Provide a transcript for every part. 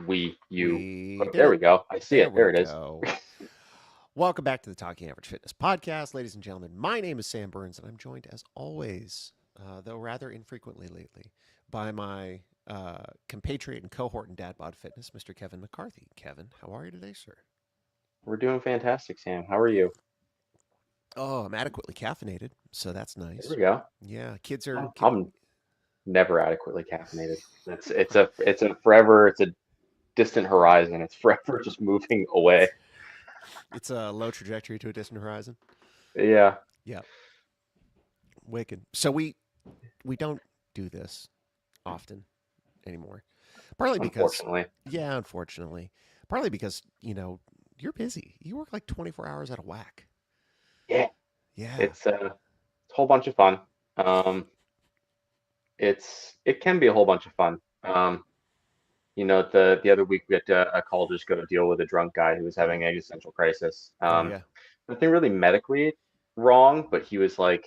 We did There it. we go. I see There it. There we it is. go. Welcome back to the Talking Average Fitness Podcast, ladies and gentlemen. My name is Sam Burns, and I'm joined, as always, though rather infrequently lately, by my compatriot and cohort in Dad Bod Fitness, Mr. Kevin McCarthy. Kevin, how are you today, sir? We're doing fantastic, Sam. How are you? Oh, I'm adequately caffeinated, so that's There nice. we go. Yeah, kids are. I'm never adequately caffeinated. It's a forever. It's a distant horizon. It's forever just moving away. It's a low trajectory to a distant horizon. Yeah. Yeah, wicked. So we don't do this often anymore. Partly because, Unfortunately. yeah, unfortunately. Partly because, you're busy. You work like 24 hours out of whack. Yeah. Yeah. It's a whole bunch of fun. Um, it can be a whole bunch of fun. The other week we had a call just go deal with a drunk guy who was having an existential crisis. Oh, yeah. Nothing really medically wrong, but he was like,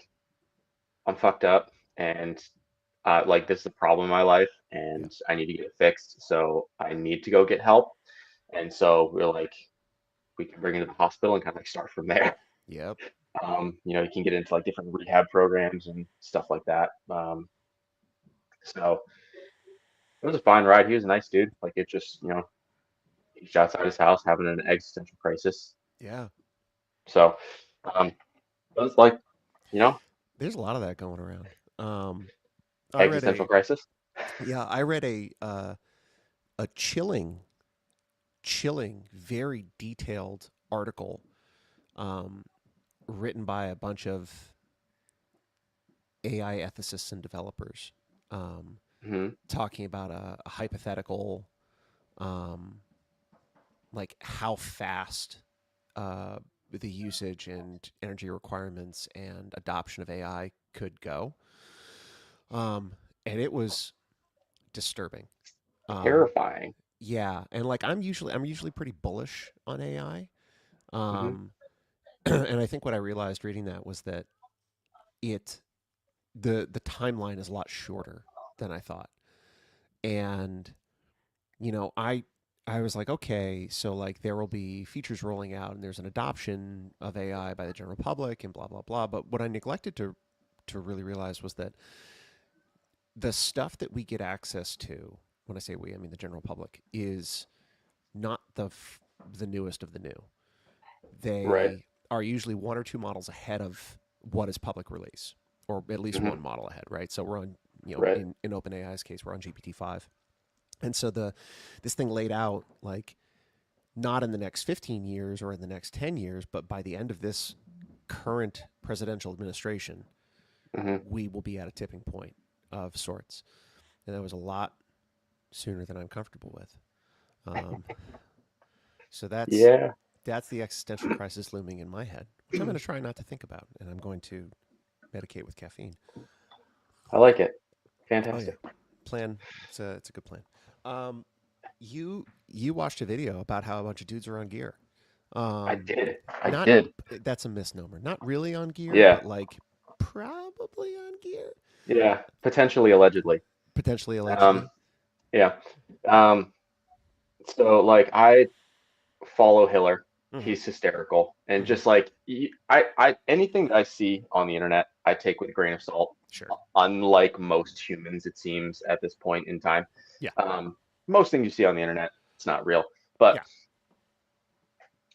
I'm fucked up and like this is a problem in my life Yeah. and I need to get it fixed. So I need to go get help. And so we're like, we can bring him to the hospital and kind of like start from there. Yep. You can get into like different rehab programs and stuff like that. So it was a fine ride. He was a nice dude. Like it just, he's outside his house having an existential crisis. Yeah. So um, it was like, you know, There's a lot of that going around. I read existential a, crisis. yeah, I read a chilling, very detailed article um, written by a bunch of AI ethicists and developers um, Hmm. talking about a hypothetical, um, like how fast uh, the usage and energy requirements and adoption of AI could go. Um, and it was disturbing. Um, Terrifying. yeah, and like I'm usually pretty bullish on AI. Hmm. Um, and I think what I realized reading that was that it the timeline is a lot shorter than I thought. And I was like, okay, so like there will be features rolling out and there's an adoption of AI by the general public and blah blah blah. But what I neglected to really realize was that the stuff that we get access to, when I say we, I mean the general public, is not the newest of the new. Right. They are usually one or two models ahead of what is public release, or at least Hmm. one model ahead, right? So we're on, Right. in OpenAI's case, we're on GPT-5, and so this thing laid out like not in the next 15 years or in the next 10 years, but by the end of this current presidential administration, Hmm. we will be at a tipping point of sorts, and that was a lot sooner than I'm comfortable with. Um, so Yeah. that's the existential crisis looming in my head, which I'm going to try not to think about, and I'm going to medicate with caffeine. I like it. Oh yeah, Fantastic. plan. It's a good plan. Um, you watched a video about how a bunch of dudes are on gear. I Um, did. I not did. That's a misnomer. Not really on gear, Yeah. but like probably on gear, Yeah. Potentially, allegedly. potentially, Um, allegedly. yeah. Um, so like I follow Hiller. Hmm. He's hysterical. And Hmm. just like anything that I see on the internet, I take with a grain of salt. Sure. Unlike most humans, it seems at this point in time. Yeah. Um, most things you see on the internet, it's not real. But Yeah.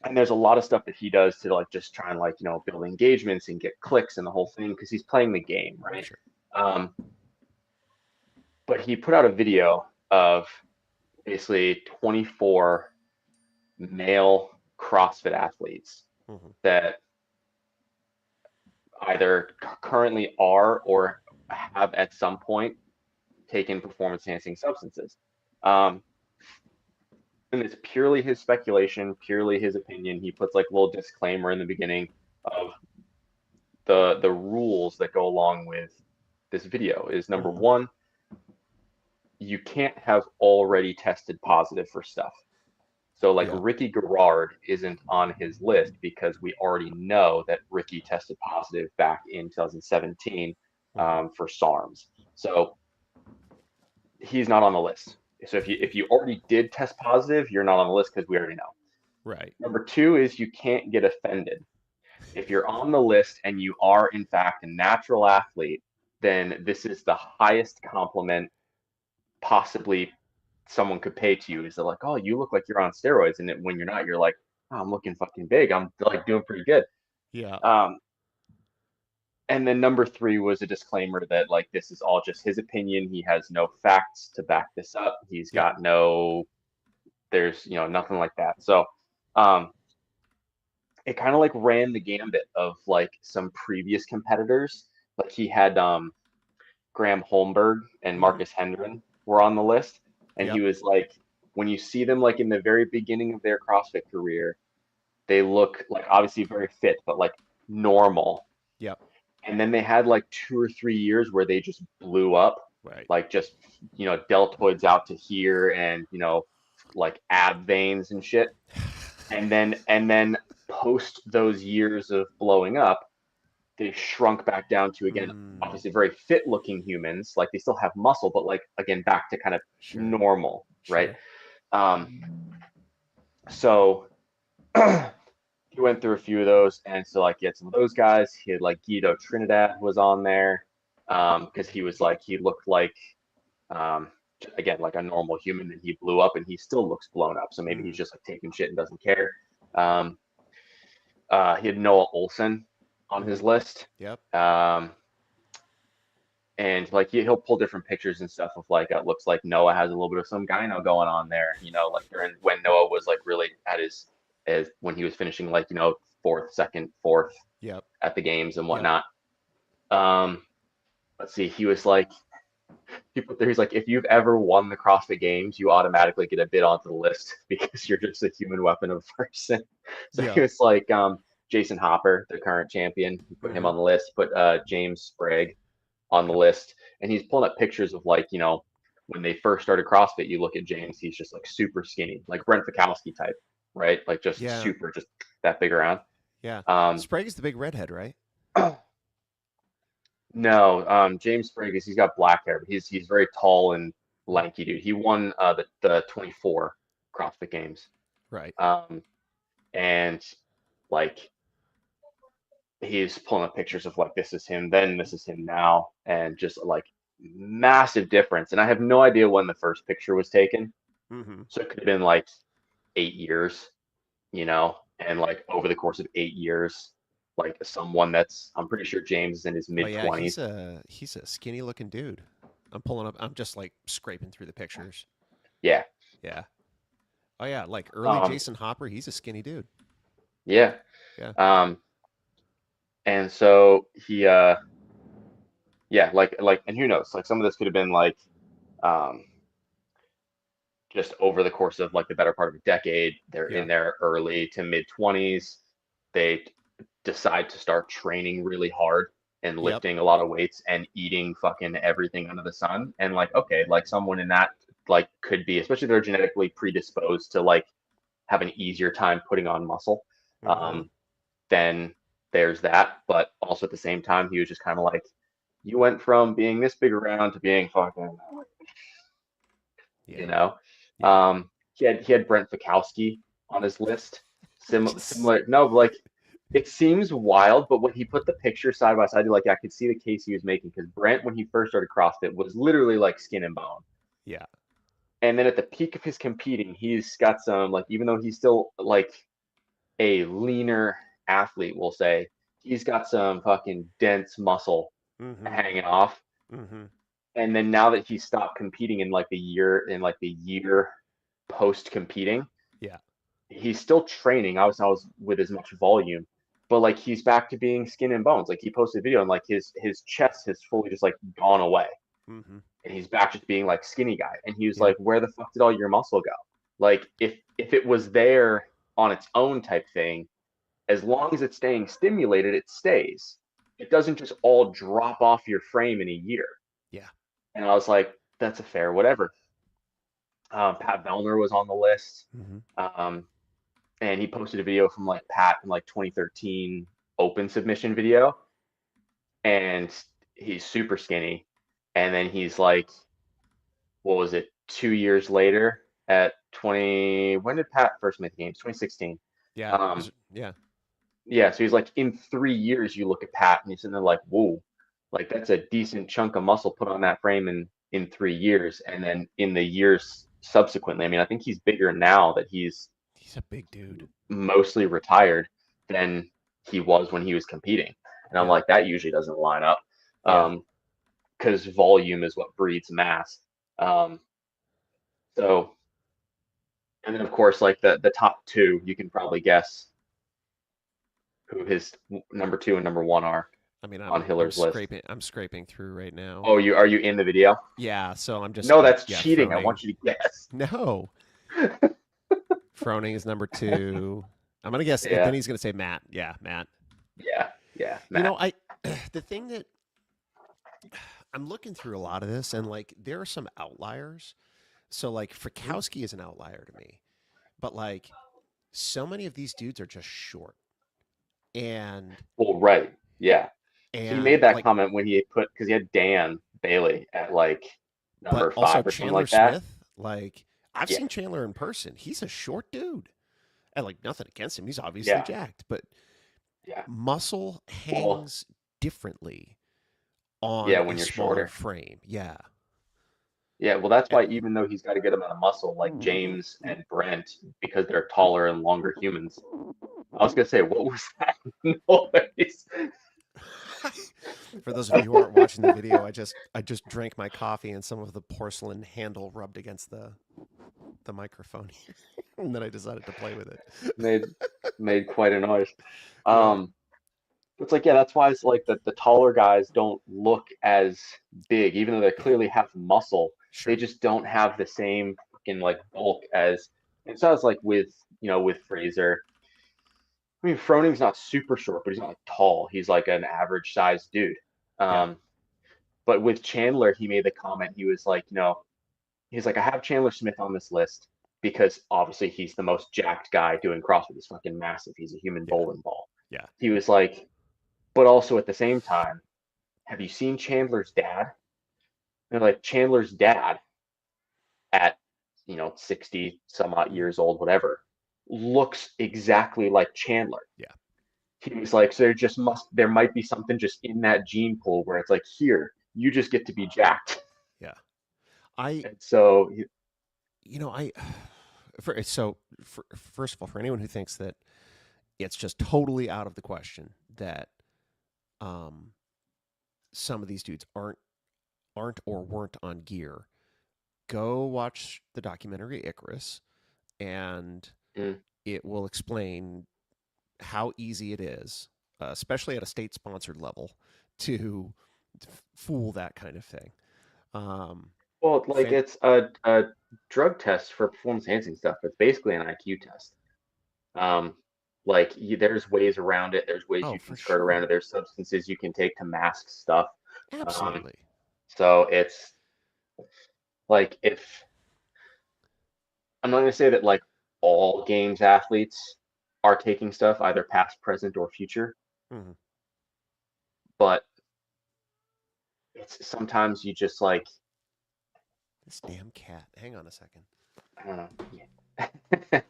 and there's a lot of stuff that he does to like just try and like build engagements and get clicks and the whole thing because he's playing the game, right? Sure. Um, but he put out a video of basically 24 male CrossFit athletes Hmm. that either currently are or have at some point taken performance enhancing substances. Um, and it's purely his speculation, purely his opinion. He puts like a little disclaimer in the beginning of the rules that go along with this video is number Hmm. one, you can't have already tested positive for stuff. So like Yeah. Ricky Garrard isn't on his list because we already know that Ricky tested positive back in 2017 Hmm. for SARMs. So he's not on the list. So if you already did test positive, you're not on the list because we already know. Right. Number two is you can't get offended. If you're on the list and you are in fact a natural athlete, then this is the highest compliment possibly someone could pay to you. Is they're like, oh, you look like you're on steroids, and when you're not, you're like, oh, I'm looking fucking big. I'm like doing pretty good. Yeah. Um, and then number three was a disclaimer that like this is all just his opinion. He has no facts to back this up. He's Yep. got no, there's nothing like that. So um, it kind of like ran the gambit of like some previous competitors. Like he had Graham Holmberg and Hmm. Marcus Hendren were on the list, and he Yep. was like, when you see them like in the very beginning of their CrossFit career, they look like obviously very fit, but like normal. Yep. And then they had like 2 or 3 years where they just blew up, Right. like just deltoids out to here, and like ab veins and shit. And then post those years of blowing up, they shrunk back down to, again, Mm, obviously very fit looking humans. Like they still have muscle, but like again back to kind of sure. normal, right? Sure. So he went through a few of those, and so like he had some of those guys. He had like Guido Trinidad was on there, because he was like he looked like, um, again, like a normal human, and he blew up, and he still looks blown up. So maybe he's Mm, just like taking shit and doesn't care. Um, he had Noah Olson on hmm. his list. Yep. Um, and like he'll pull different pictures and stuff of like it looks like Noah has a little bit of some gyno going on there, like during when Noah was like really at his, as when he was finishing like fourth, second, fourth Yep. at the games and Yep. whatnot. Um, let's see, he was like, he put there, he's like, if you've ever won the CrossFit Games, you automatically get a bid onto the list because you're just a human weapon of a person. So he Yep. was like, Jason Hopper, the current champion, he put him Hmm. on the list. Put James Sprague on the Yep. list, and he's pulling up pictures of like when they first started CrossFit. You look at James, he's just like super skinny, like Brent Fikowski type, right? Like just Yeah. super, just that big around. Yeah. Um, Sprague is the big redhead, right? no, James Sprague he's got black hair, but he's very tall and Mm, lanky dude. He won the 24 CrossFit Games, right. um, and like he's pulling up pictures of like this is him then, this is him now, and just like massive difference. And I have no idea when the first picture was taken, Hmm. so it could have been like 8 years, and like over the course of 8 years, like someone that's, I'm pretty sure James is in his Oh mid yeah, 20s. he's a skinny looking dude. I'm pulling up. I'm just like scraping through the pictures. Yeah. Yeah. Oh yeah, like early Um, Jason Hopper. He's a skinny dude. yeah. Yeah. Um, and so yeah, like, and who knows, like some of this could have been like, um, just over the course of like the better part of a decade, they're Yeah. in their early to mid 20s. They decide to start training really hard and Yep. lifting a lot of weights and eating fucking everything under the sun. And like, okay, like someone in that like could be, especially if they're genetically predisposed to like have an easier time putting on muscle. Hmm. Um, then there's that. But also at the same time, he was just kind of like, you went from being this big around to being fucking, you Yeah. know. Yeah. He had Brent Fikowski on his list. Which is Similar, no, like it seems wild, but when he put the picture side by side, like I could see the case he was making, because Brent, when he first started CrossFit, was literally like skin and bone. yeah. And then at the peak of his competing, he's got some, like, even though he's still like a leaner athlete, we'll say, he's got some fucking dense muscle Hmm. hanging off. Hmm. And then now that he stopped competing in like the year post competing, Yeah. he's still training. Obviously, I was with as much volume, but like he's back to being skin and bones. Like he posted a video and like his chest has fully just like gone away, Hmm. and he's back just being like skinny guy. And he was Yep. like, "Where the fuck did all your muscle go? Like if it was there on its own type thing, as long as it's staying stimulated, it stays. It doesn't just all drop off your frame in a year." Yeah. And I was like, "That's a fair whatever." Pat Vellner was on the list. Hmm. Um, and he posted a video from like Pat in like 2013 open submission video, and he's super skinny. And then he's like, what was it, 2 years later at 20, when did Pat first make the games? 2016. Yeah. Um, Yeah. yeah, so he's like, in 3 years, you look at Pat and he's sitting there like, whoa, like that's a decent chunk of muscle put on that frame in 3 years. And then in the years subsequently, I mean, I think he's bigger now that he's He's a big dude. mostly retired than he was when he was competing. And I'm Yeah. like, that usually doesn't line up. Yeah. Because volume is what breeds mass. Um, so, and then of course, like the top two, you can probably guess who his number two and number one are I mean, on I'm Hiller's list. scraping through right now. Oh, you are you in the video? Yeah, so I'm just No, that's yeah, cheating. I Froning. want you to guess. No. Froning is number 2. I'm gonna guess. Yeah, Then he's gonna say Matt. Yeah, Matt. yeah, You Matt. know, the thing that I'm looking through a lot of this, and like there are some outliers. So like Frykowski is an outlier to me, but like so many of these dudes are just short, and Well, right, yeah. So he made that like, comment when he put because he had Dan Bailey at like but number also five or something Chandler like that. Smith. Like I've Yeah, seen Chandler in person. He's a short dude, and like nothing against him. He's obviously yeah, jacked, but yeah. muscle Well, hangs differently yeah, on a when you're smaller shorter. frame. Yeah. Yeah, well, that's Eh, why even though he's got a good amount of muscle, like James and Brent, because they're taller and longer humans. I was gonna say, what was that noise? For those of you who aren't watching the video, I just drank my coffee and some of the porcelain handle rubbed against the microphone here, and then I decided to play with it. made made quite a noise. Yeah, Um, it's like, yeah, that's why it's like the taller guys don't look as big, even though they clearly have muscle. They sure. just don't have the same fucking like bulk as. It sounds like with with Fraser. I mean, Froning's not super short, but he's not like tall. He's like an average sized dude. Yeah, Um, but with Chandler, he made the comment. He was like, he's like, I have Chandler Smith on this list because obviously he's the most jacked guy doing CrossFit. He's fucking massive. He's a human yeah, bowling ball. yeah, He was like, but also at the same time, have you seen Chandler's dad? And they're like, Chandler's dad at 60 some odd mhm, years old, whatever, looks exactly like Chandler. yeah, He was like, so there might be something just in that gene pool where it's like, here, you just get to be jacked. yeah. I, And so, I, first of all, for anyone who thinks that it's just totally out of the question that um, some of these dudes aren't or weren't on gear, go watch the documentary Icarus, and mm, it will explain how easy it is, especially at a state sponsored level, to fool that kind of thing. Um, well, like fan- it's a drug test for performance enhancing stuff. It's basically an IQ test. Um, like there's ways around it. There's ways oh, you can for skirt around it. sure. There's substances you can take to mask stuff. Um, Absolutely. so it's like if I'm not going to say that like all games athletes are taking stuff either past, present, or future, Mhm. but it's sometimes you just like This damn cat. Hang on a second. I don't know. Yeah.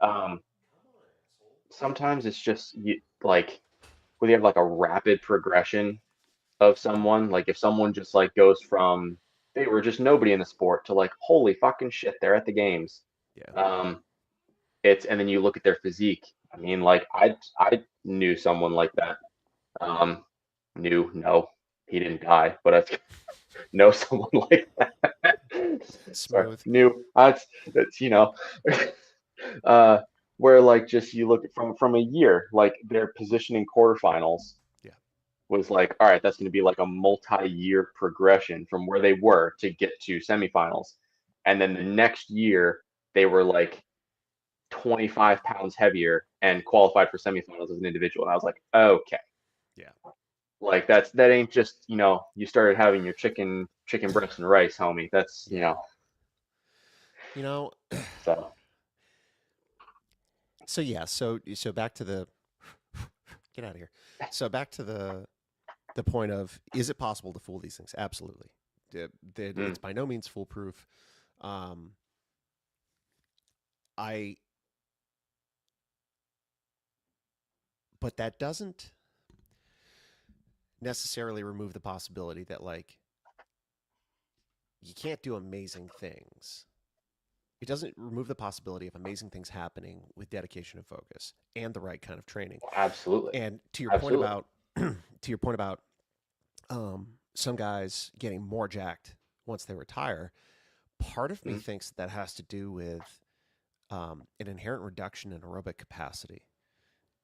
um, sometimes it's just like whether you have like a rapid progression of someone, like if someone just like goes from they were just nobody in the sport to like holy fucking shit, they're at the games. Yeah. Um, it's and then you look at their physique. I mean, like I knew someone like that. Um, knew no, he didn't die, but I know someone like that. Sorry, Smooth. knew that's uh, where like just you look at from a year, like their positioning quarterfinals Yeah. was like, all right, that's going to be like a multi-year progression from where they were to get to semifinals. And then the next year, they were like 25 pounds heavier and qualified for semifinals as an individual. And I was like, okay, Yeah. like that ain't just, you started having your chicken breast and rice, homie. That's, Yeah. You know, so so yeah, so back to the get out of here. So back to the point of, is it possible to fool these things? Absolutely. mm, It's by no means foolproof. Um, I, but that doesn't necessarily remove the possibility that like you can't do amazing things. It doesn't remove the possibility of amazing things happening with dedication and focus and the right kind of training. Absolutely. And to your point Absolutely. about to your point about some guys getting more jacked once they retire, part of me Mhm. thinks that has to do with an inherent reduction in aerobic capacity.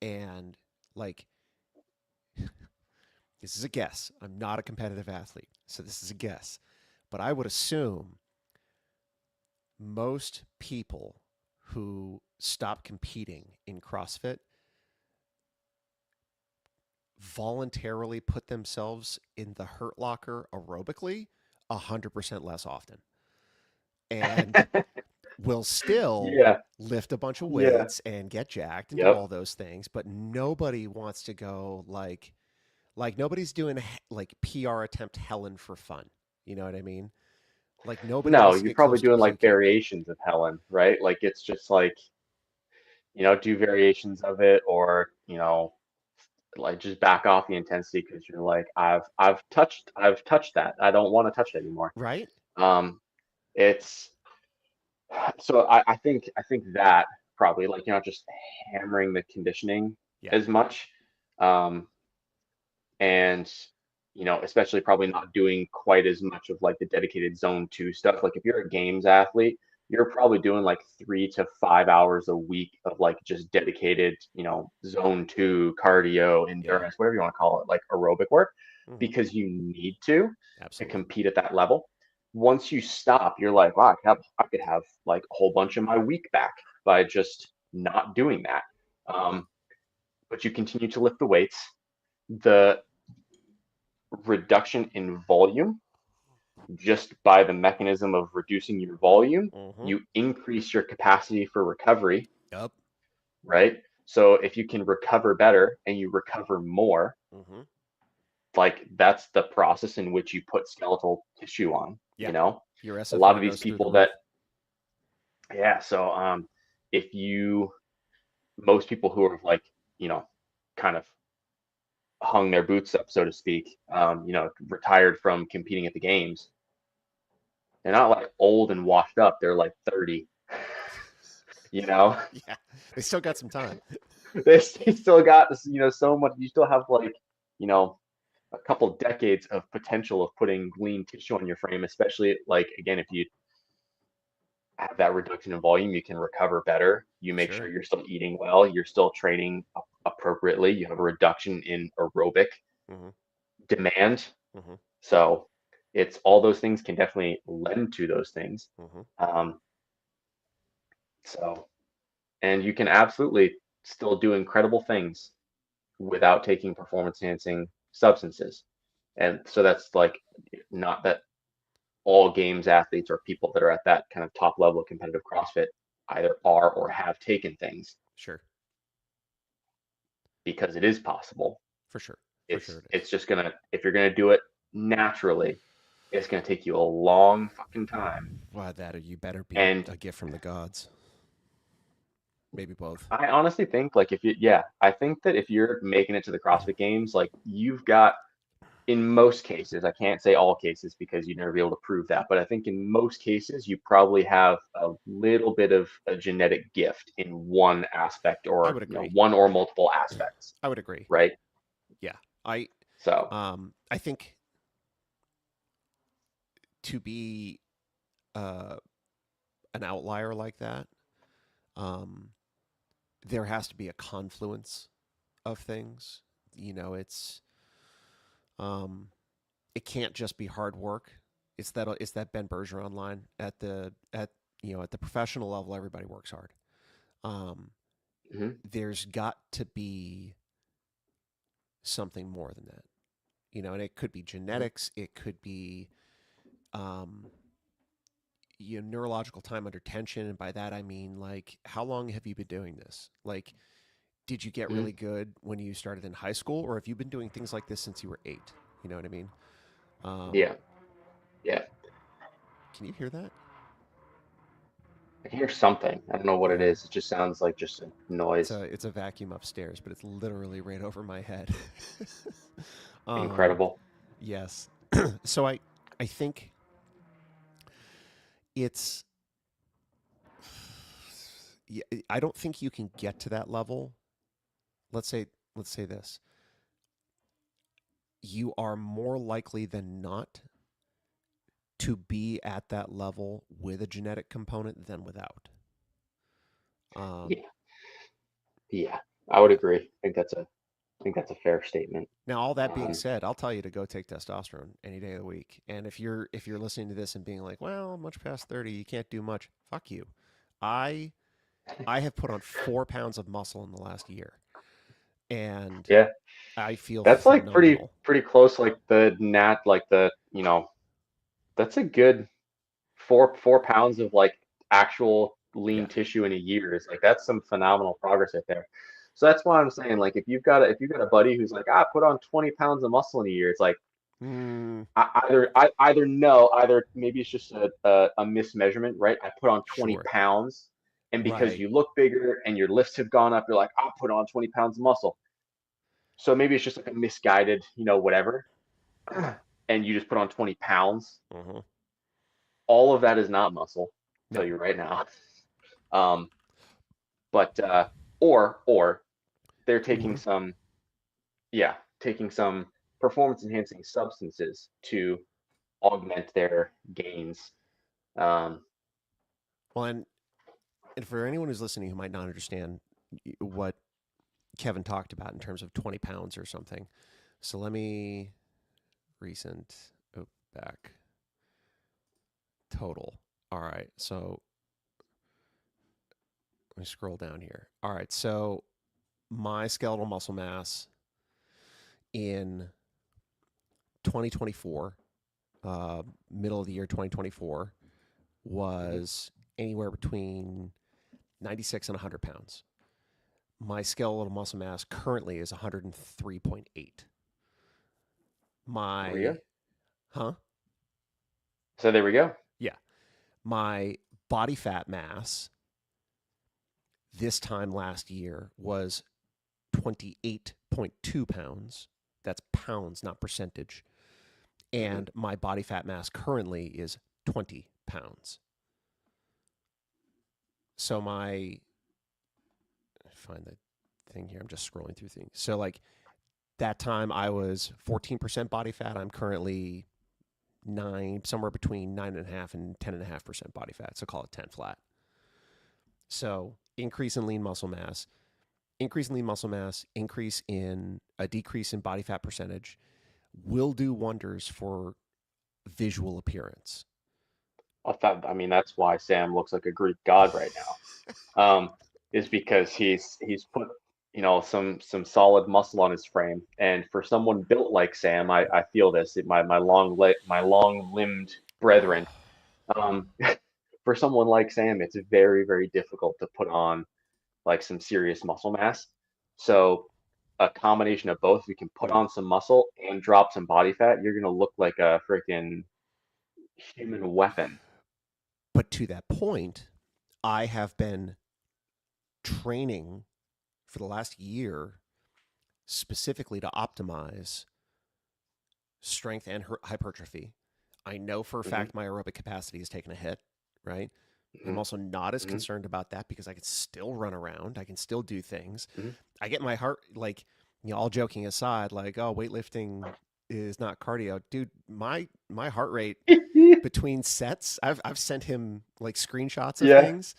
And like, this is a guess. I'm not a competitive athlete, so this is a guess. But I would assume most people who stop competing in CrossFit voluntarily put themselves in the hurt locker aerobically 100% less often and will still Yeah. lift a bunch of Yeah. weights and get jacked and do Yep. all those things, but nobody wants to go like nobody's doing like PR attempt Helen for fun. You know what I mean? Like nobody No, wants to you're get probably close to doing like puking. variations of Helen, right? Like it's just like, do variations of it, or, like just back off the intensity because you're like, I've touched that. I don't want to touch it anymore. Right? Um, it's so I think that probably, like, you're not just hammering the conditioning Yeah. as much. Um, and especially probably not doing quite as much of like the dedicated zone 2 stuff. Like if you're a games athlete, you're probably doing like 3 to 5 hours a week of like just dedicated, zone 2 cardio, Yeah. endurance, whatever you want to call it, like aerobic work, Hmm. because you need to Absolutely. compete at that level. Once you stop, you're like, wow, I could have like a whole bunch of my week back by just not doing that. But you continue to lift the weights. The reduction in volume, just by the mechanism of reducing your volume, Hmm. you increase your capacity for recovery, Yep. right? So if you can recover better and you recover more, Hmm. like that's the process in which you put skeletal tissue on, Yeah. Your A lot of SFR these goes through the people that, roof. yeah, so if you, most people who are like, kind of hung their boots up, so to speak, retired from competing at the games, they're not like old and washed up. They're like 30, you know? Yeah. They still got some time. They still got this, so much. You still have like, you know, a couple decades of potential of putting lean tissue on your frame, especially like, again, if you have that reduction in volume, you can recover better. You make sure Sure. you're still eating well, you're still training appropriately, you have a reduction in aerobic Hmm. demand. Hmm. So it's all those things can definitely lend to those things. Hmm. Um, so, and you can absolutely still do incredible things without taking performance enhancing substances. And so that's like, not that all games athletes or people that are at that kind of top level of competitive CrossFit either are or have taken things, Sure. because it is possible. For sure. For sure It's it is. it's just gonna, if you're gonna do it naturally, it's gonna take you a long fucking time. Why that or you better be And a gift from the gods. Maybe both. I honestly think, like, if you, yeah, I think that if you're making it to the CrossFit Games, like you've got, in most cases, I can't say all cases because you'd never be able to prove that, but I think in most cases, you probably have a little bit of a genetic gift in one aspect, I or, would agree. one or multiple aspects, I would agree. right? Yeah. I So, I think to be uh an outlier like that, um there has to be a confluence of things. You know, um it can't just be hard work. It's that Ben Bergeron line at at the professional level everybody works hard. Um mhm, there's got to be something more than that. You know, and it could be mhm, genetics, it could be um neurological time under tension, and by that I mean like how long have you been doing this? Like did you get mhm. really good when you started in high school or have you been doing things like this since you were 8? You know what I mean? Um Yeah, yeah. can you hear that? I hear something. I don't know what it Yeah. is. It just sounds like just a noise. It's a vacuum upstairs, but it's literally right over my head. um, Incredible. yes. So I think it's yeah, I don't think you can get to that level. Let's say let's say this. You are more likely than not to be at that level with a genetic component than without. Um, Yeah, yeah, I would yeah. agree. I think that's a fair statement. Now, all that being Um, said, I'll tell you to go take testosterone any day of the week. And if you're listening to this and being like, "Well, much past 30, you can't do much," fuck you. I I have put on 4 pounds of muscle in the last year, and yeah, I feel that's like phenomenal. pretty close. Like that's a good 4 pounds of like actual lean Yeah. tissue in a year. Is like that's some phenomenal progress right there. So that's why I'm saying like if you've got a buddy who's like put on 20 pounds of muscle in a year, it's like Mm, either no, either maybe it's just a mismeasurement, right? I put on 20 sure. pounds, and because Right. you look bigger and your lifts have gone up, you're like, I'll put on 20 pounds of muscle. So maybe it's just like a misguided, whatever, and you just put on 20 pounds. Uh-huh. All of that is not muscle. I'll tell No. you right now. Um, but or they're taking Mm-hmm. some, yeah, taking some performance enhancing substances to augment their gains. Um, Well, and for anyone who's listening who might not understand what Kevin talked about in terms of 20 pounds or something. So let me recent back total. All right. So let me scroll down here. All right. So my skeletal muscle mass in 2024, middle of the year 2024, mhm. was anywhere between 96 and 100 pounds. My skeletal muscle mass currently is 103.8. There we go. My, huh? So there we go. Yeah. My body fat mass this time last year was 28.2 pounds. That's pounds, not percentage. Hmm. And my body fat mass currently is 20 pounds. So my, find the thing here. I'm just scrolling through things. So like that time I was 14% body fat. I'm currently somewhere between 9.5 and 10.5% body fat. So call it 10 flat. So increase in lean muscle mass, increase in lean muscle mass, increase in a decrease in body fat percentage will do wonders for visual appearance. I mean, that's why Sam looks like a Greek god right now. Is because he's put some solid muscle on his frame, and for someone built like Sam, I feel this. My long limbed brethren. Um, for someone like Sam, it's very very difficult to put on like some serious muscle mass. So a combination of both, if you can put Hmm. on some muscle and drop some body fat, you're gonna look like a freaking human weapon. But to that point, I have been training for the last year specifically to optimize strength and hypertrophy. I know for a Hmm. fact my aerobic capacity has taken a hit, right? I'm Hmm. also not as Hmm. concerned about that because I can still run around. I can still do things. Hmm. I get my heart, like, all joking aside, like, oh, weightlifting is not cardio. Dude, my heart rate between sets, I've sent him like screenshots of Yeah. things.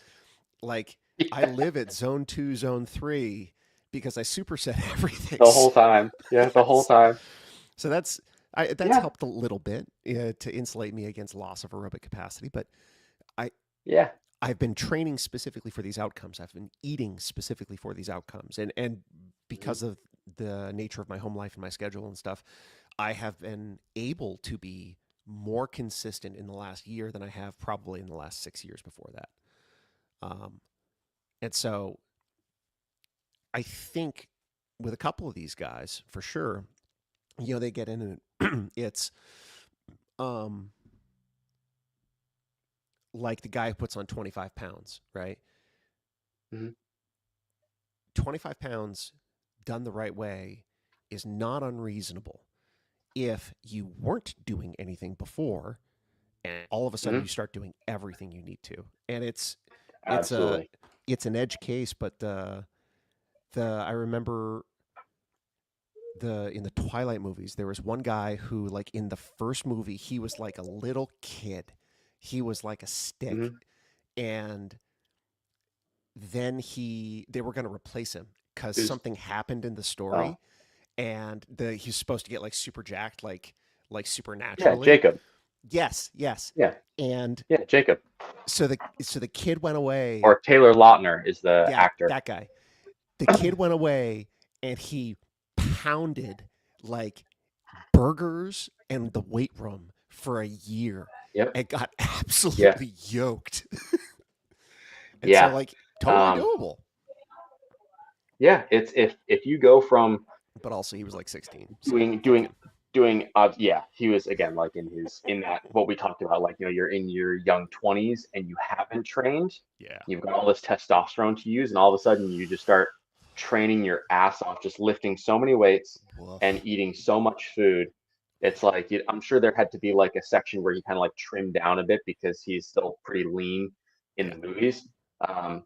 Like, I live at zone 2, zone 3 because I superset everything. The whole time. Yeah, the whole time. So that's Yeah, helped a little bit to insulate me against loss of aerobic capacity. But I yeah. I've been training specifically for these outcomes. I've been eating specifically for these outcomes, and Hmm. because of the nature of my home life and my schedule and stuff, I have been able to be more consistent in the last year than I have probably in the last 6 years before that. Um, and so I think with a couple of these guys, for sure, they get in and it's um like the guy who puts on 25 pounds, right? Hmm. 25 pounds done the right way is not unreasonable if you weren't doing anything before and all of a sudden Hmm. you start doing everything you need to. And it's a Absolutely. it's an edge case, but the I remember the in the Twilight movies, there was one guy who, like, in the first movie, he was like a little kid. He was like a stick, Hmm. and then they were going to replace him because Is something happened in the oh story, and he's supposed to get like super jacked, like yeah, supernaturally. Jacob. Yes, yes. Yeah, And yeah, Jacob. so the kid went away. Or Taylor Lautner is the Yeah, actor. that guy. The kid went away, and he pounded like burgers and the weight room for a year Yep. and got Yeah. absolutely yoked. And so, Yeah. like, totally Um, doable. yeah. It's if you go from But also, he was like 16, so doing fuck doing him. doing yeah, he was again like in that what we talked about, like, you're in your young 20s and you haven't trained, Yeah. you've got all this testosterone to use, and all of a sudden you just start training your ass off, just lifting so many weights and Woof. eating so much food. It's like I'm sure there had to be like a section where he kind of like trimmed down a bit because he's still pretty lean in Yeah. the movies. Um,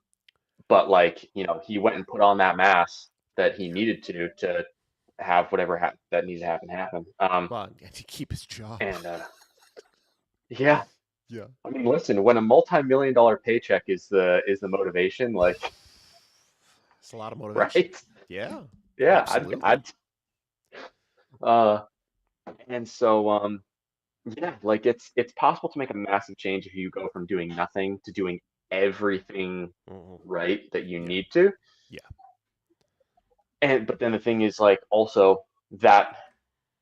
but like, he went and put on that mass that he Yeah. needed to have whatever that needs to happen. Well, yeah, to keep his job. And yeah, Yeah. I mean, listen, when a multi-million-dollar paycheck is the motivation, like, It's a lot of motivation. right? Yeah. Yeah, Absolutely. I'd uh, and so yeah, like it's possible to make a massive change if you go from doing nothing to doing everything Hmm. right that you Yeah. need to. Yeah. And but then the thing is, like, also that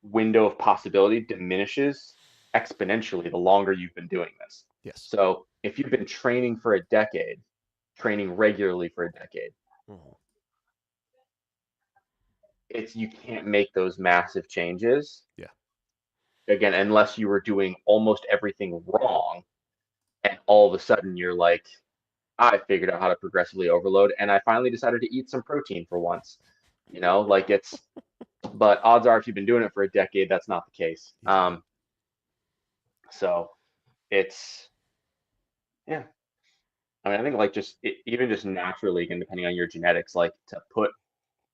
window of possibility diminishes exponentially the longer you've been doing this. Yes. So if you've been training for a decade, training regularly for a decade, Hmm. you can't make those massive changes Yeah. again unless you were doing almost everything wrong, and all of a sudden you're like, I figured out how to progressively overload, and I finally decided to eat some protein for once. Like, but odds are, if you've been doing it for a decade, that's not the case. Yeah. So it's, yeah. I mean, I think, like, just even just naturally, and depending on your genetics, like, to put,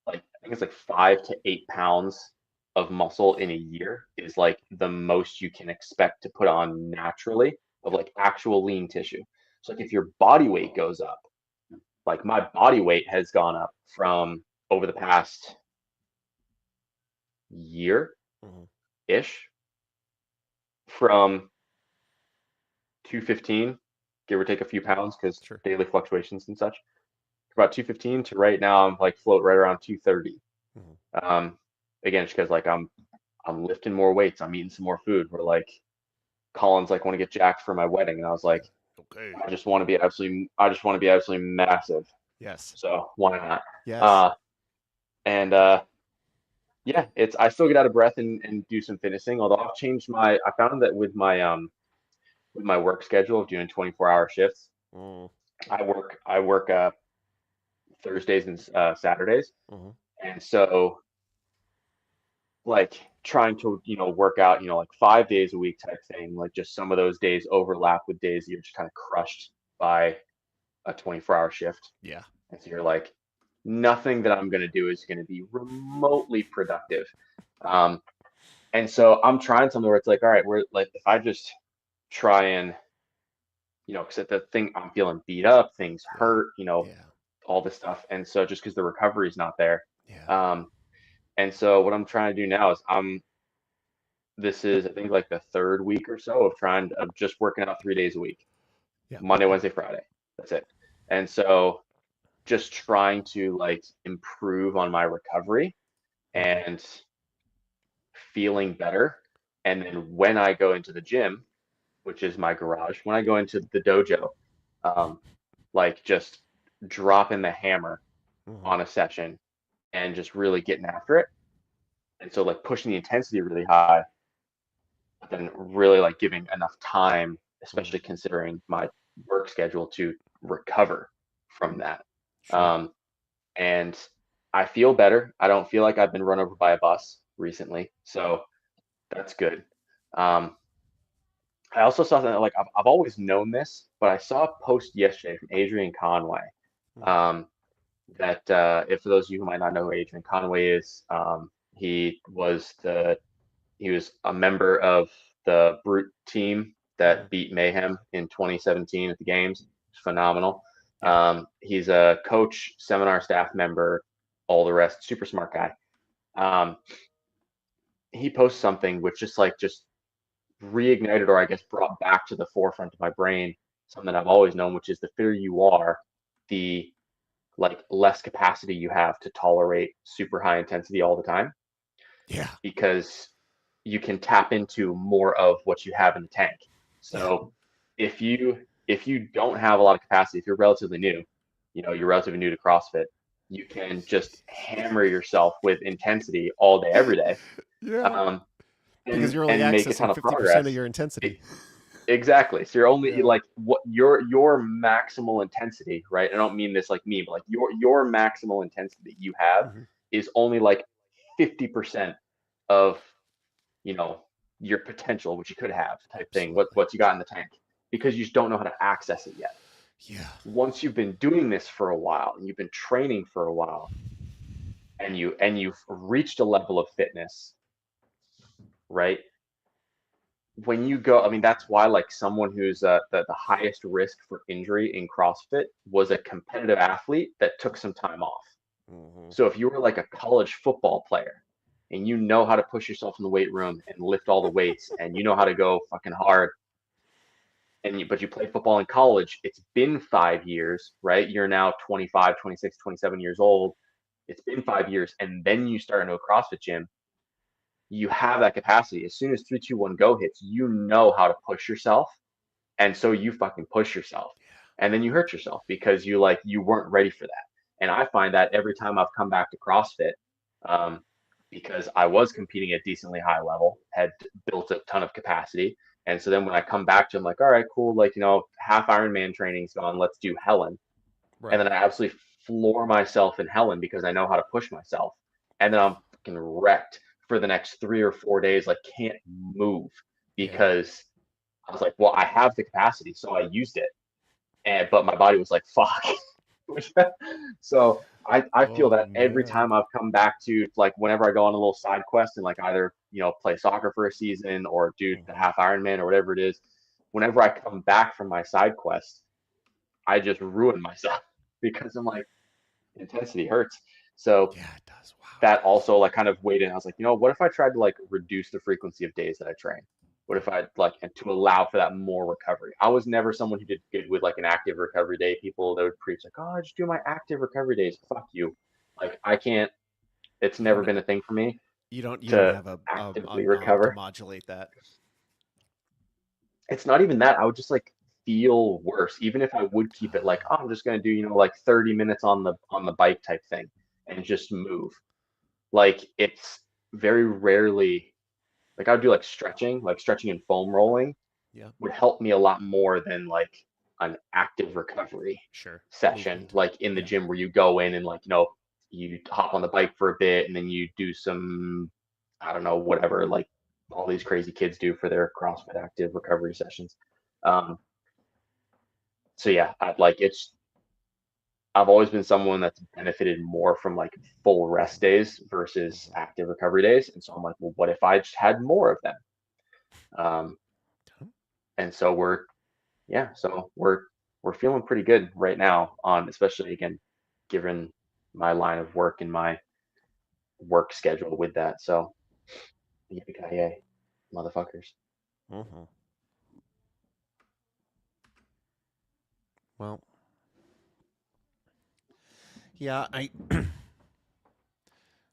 like, I think it's like 5 to 8 pounds of muscle in a year is like the most you can expect to put on naturally of Yeah. like actual lean tissue. So like if your body weight goes up, like my body weight has gone up from over the past year Hmm. ish from 215, give or take a few pounds because Sure. daily fluctuations and such, about 215 to right now I'm like float right around 230. Hmm. Um, Again, just because like I'm lifting more weights, I'm eating some more food. We're like, Colin's like, want to get jacked for my wedding, and I was like, Okay. I just want to be absolutely massive. Yes. So why not? Yes. Uh, and yeah, I still get out of breath and do some finishing. Although I found that with my work schedule of doing 24-hour shifts, Mm-hmm. I work Thursdays and Saturdays, Mm-hmm. and so like trying to work out like 5 days a week type thing. Like just some of those days overlap with days you're just kind of crushed by a 24-hour shift. Yeah. And so you're like, nothing that I'm going to do is going to be remotely productive. Um, and so I'm trying something where it's like, all right, we're like, if I just try and, because the thing, I'm feeling beat up, things Yeah. hurt, Yeah. all this stuff. And so just because the recovery is not there. Yeah. Um, and so what I'm trying to do now is this is, I think, like the third week or so of just working out 3 days a week, Yeah. Monday, Wednesday, Friday. That's it. And so just trying to like improve on my recovery Mm-hmm. and feeling better. And then when I go into the gym, which is my garage, when I go into the dojo, um, like just dropping the hammer Mm-hmm. on a session and just really getting after it. And so like pushing the intensity really high, but then really like giving enough time, Mm-hmm. especially considering my work schedule to recover from that. Sure. Um, and I feel better. I don't feel like I've been run over by a bus recently, so that's good. Um, I also saw that, like, I've always known this, but I saw a post yesterday from Adrian Conway. Mm-hmm. Um, that if for those of you who might not know who Adrian Conway is, he was a member of the Brute team Mm-hmm. that beat Mayhem in 2017 at the games. Phenomenal. Yeah. He's a coach, seminar staff member, all the rest. Super smart guy. Um, he posts something which just reignited, or I guess brought back to the forefront of my brain something I've always known, which is the fitter you are, the like less capacity you have to tolerate super high intensity all the time, Yeah. because you can tap into more of what you have in the tank. Yeah. So if you don't have a lot of capacity, if you're relatively new, you're relatively new to CrossFit, you can just hammer yourself with intensity all day, every day, Yeah. um, Because and you're only and make a accessing ton of 50% of progress. your intensity. Exactly. So you're only Yeah. like what your maximal intensity, right? I don't mean this like me, but like your maximal intensity you have Mm-hmm. is only like 50% of, you know, your potential, which you could have type thing, Absolutely. what you got in the tank, because you just don't know how to access it yet. Yeah. Once you've been doing this for a while and you've been training for a while, and you've reached a level of fitness, right? When you go, I mean, that's why like someone who's the highest risk for injury in CrossFit was a competitive athlete that took some time off. Mm-hmm. So if you were like a college football player and you know how to push yourself in the weight room and lift all the weights and you know how to go fucking hard, but you played football in college, it's been 5 years, right? You're now 25, 26, 27 years old. It's been 5 years, and then you start into a CrossFit gym. You have that capacity. As soon as 3, 2, 1 go hits, you know how to push yourself, and so you fucking push yourself, and then you hurt yourself because you weren't ready for that. And I find that every time I've come back to CrossFit, um, because I was competing at decently high level, had built a ton of capacity, and so then when I come back to, I'm like, all right, cool, like, half Ironman training's gone, let's do Helen. And Right. then I absolutely floor myself in Helen because I know how to push myself, and then Yeah. I'm fucking wrecked for the next 3 or 4 days, like can't move, Yeah. because I was like, well, I have the capacity, so I used it, but my body was like, fuck. So I feel Oh that every man. time I've come back to, like, whenever I go on a little side quest and like either play soccer for a season or do the Mm-hmm. half Ironman or whatever it is, whenever I come back from my side quest, I just ruin myself because I'm like, intensity hurts. So Yeah, it does. Wow, it that does. also like kind of weighed in. I was like, what if I tried to like reduce the frequency of days that I train? What if I like, and to allow for that more recovery? I was never someone who did good with like an active recovery day. People that would preach like, oh, I just do my active recovery days. Fuck you. Like I can't. It's You never don't. been a thing for me You don't to have a actively knob to recover. modulate that. It's not even that. I would just like feel worse, even if I would keep it like, oh, I'm just gonna do like 30 minutes on the bike type thing and just move. Like it's very rarely, like I would do like stretching and foam rolling Yeah. would help me a lot more than like an active recovery Sure. session, Movement. like in the Yeah. gym where you go in and like, you hop on the bike for a bit and then you do some, I don't know, whatever, like all these crazy kids do for their CrossFit active recovery sessions. Um, so yeah, I've always been someone that's benefited more from like full rest days versus Mm-hmm. active recovery days. And so I'm like, well, what if I just had more of them? Um, and so we're feeling pretty good right now on, especially again, given my line of work and my work schedule with that. So yippee motherfuckers. Mm-hmm. Well, yeah.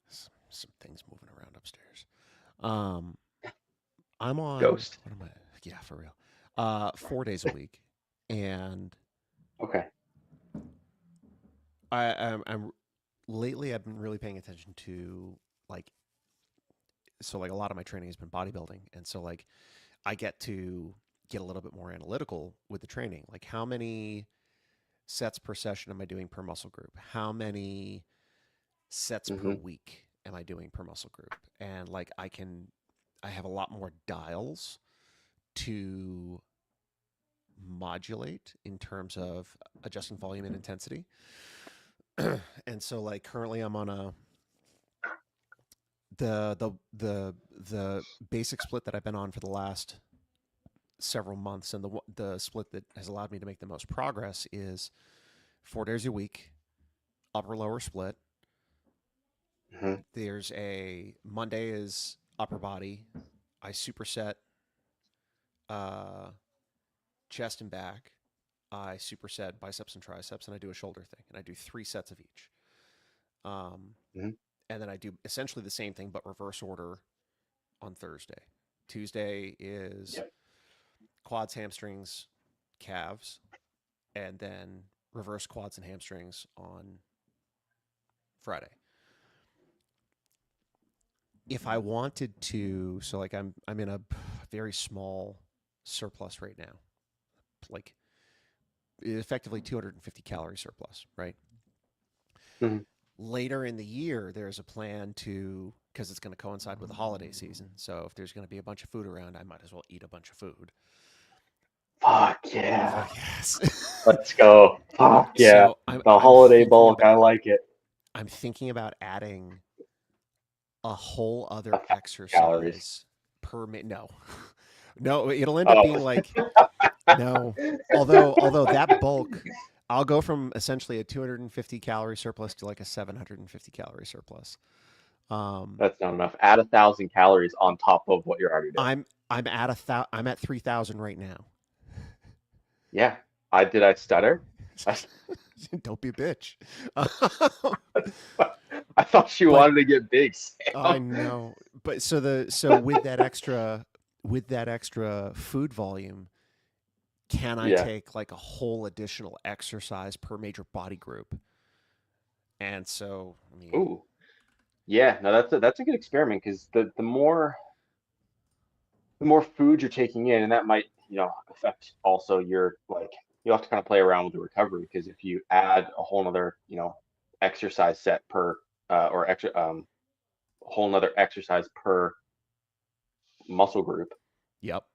Some things moving around upstairs. Um, I'm on. Ghost. What am I? Yeah, for real. 4 days a week, and Okay. I'm lately I've been really paying attention to like so like a lot of my training has been bodybuilding, and so like I get to get a little bit more analytical with the training. Like, how many sets per session am I doing per muscle group? How many sets per Mm-hmm. week am I doing per muscle group? And like, I have a lot more dials to modulate in terms of adjusting volume and intensity. And so like currently I'm on the basic split that I've been on for the last several months, and the split that has allowed me to make the most progress is 4 days a week, upper lower split. Mm-hmm. There's a Monday is upper body. I superset uh, chest and back. I superset biceps and triceps, and I do a shoulder thing, and I do 3 sets of each. Um, Mm-hmm. and then I do essentially the same thing but reverse order on Thursday. Tuesday is Yep. quads, hamstrings, calves, and then reverse quads and hamstrings on Friday. If I wanted to, so like I'm in a very small surplus right now, like effectively 250 calorie surplus, right? Mm-hmm. Later in the year, there's a plan to, because it's going to coincide with the holiday season. So if there's going to be a bunch of food around, I might as well eat a bunch of food. Fuck yeah. Fuck yes. Let's go. Fuck yeah. So I'm The I'm holiday thinking bulk, about I like it. I'm thinking about adding a whole A other thousand calories. exercise per minute. No, no, it'll end up Oh, being like no. Although that bulk, I'll go from essentially a 250 calorie surplus to like a 750 calorie surplus. Um, that's not enough. Add 1,000 calories on top of what you're already doing. I'm at 3,000 right now. Yeah. I stutter? I, Don't be a bitch. I thought you But wanted to get big, I Sam. know. But so with that extra food volume, can I Yeah. take like a whole additional exercise per major body group? And so, I mean, Ooh. Yeah, no, that's a good experiment because the more food you're taking in, and that might, affect also your like you have to kind of play around with the recovery because if you add a whole nother, exercise set per or extra whole nother exercise per muscle group, yep.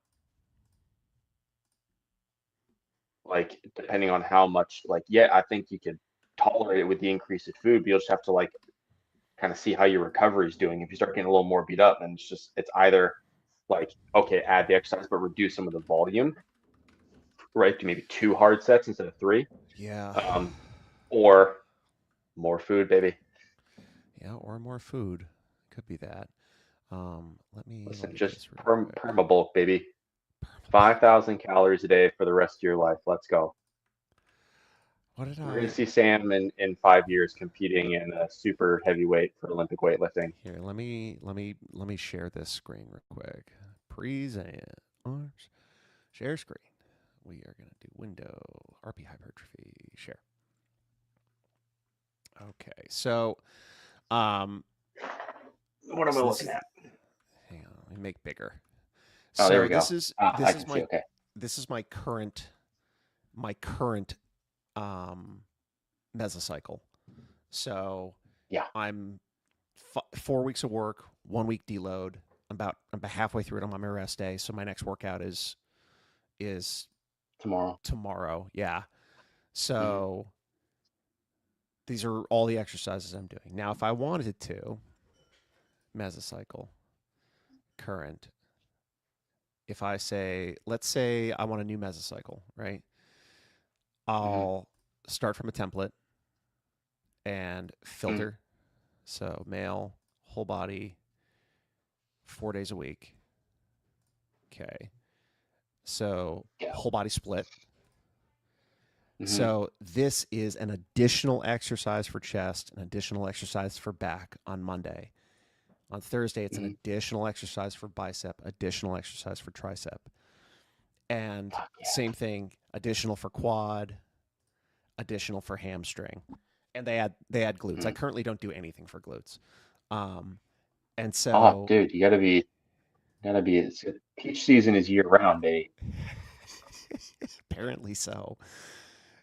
like depending on how much, like, yeah, I think you could tolerate it with the increase of food, but you'll just have to like kind of see how your recovery is doing. If you start getting a little more beat up, then it's either like, okay, add the exercise but reduce some of the volume, right? To maybe 2 hard sets instead of three. Yeah. Um, or more food, baby. Yeah, or more food. Could be that. Let Listen, me do just this real quick. perma bulk, baby. Permabulk. 5,000 calories a day for the rest of your life. Let's go. What did We're gonna I see Sam in 5 years competing in super heavyweight for Olympic weightlifting. here? Let me share this screen real quick. Present arms. Share screen. We are gonna do window RP hypertrophy share. Okay, so um, What am I so this looking is at? hang on, let me make bigger. Oh, there So we go. I this is can see. my Okay. this is my current um mesocycle. So Yeah. I'm 4 weeks of work, 1 week deload. I'm about halfway through it. I'm on my rest day, so my next workout is Tomorrow. tomorrow. Yeah. Hmm. So these are all the exercises I'm doing. Now, if I wanted to, mesocycle, current, if I say, let's say I want a new mesocycle, right? Hmm. I'll start from a template and Hmm. filter. So male, whole body, 4 days a week. Okay. So Yeah. whole body split. Hmm. So this is an additional exercise for chest, an additional exercise for back on Monday. On Thursday, it's an Hmm. additional exercise for bicep, additional exercise for tricep. And Fuck yeah. same thing, additional for quad, additional for hamstring. And they add glutes. I Hmm. currently don't do anything for glutes. Um, and Oh, so dude, you gotta be. Peach season is year round, baby. Apparently so.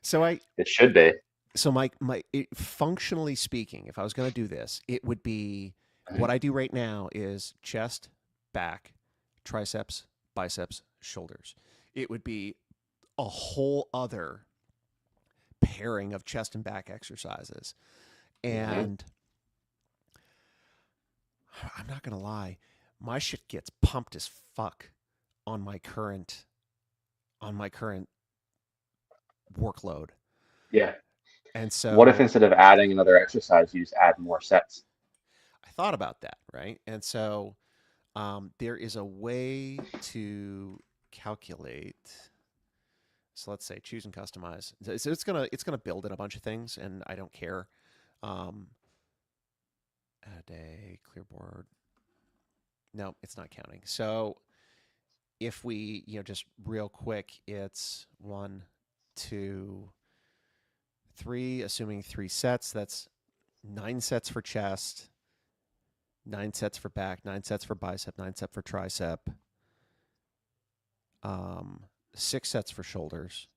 So I It should be. so functionally speaking, if I was going to do this, it would be what Mhm. I do right now is chest, back, triceps, biceps, shoulders. It would be a whole other pairing of chest and back exercises. Mhm. And I'm not going to lie, my shit gets pumped as fuck on my current workload. Yeah. And What if so instead of adding another exercise, you just add more sets? I thought about that, right? And so there is a way to calculate. So let's say choose and customize. So it's gonna build in a bunch of things, and I don't care. Um, Add a clearboard. No, it's not counting. So if we, just real quick, it's 1, 2, 3. Assuming 3 sets, that's 9 sets for chest, 9 sets for back, 9 sets for bicep, 9 sets for tricep, 6 sets for shoulders,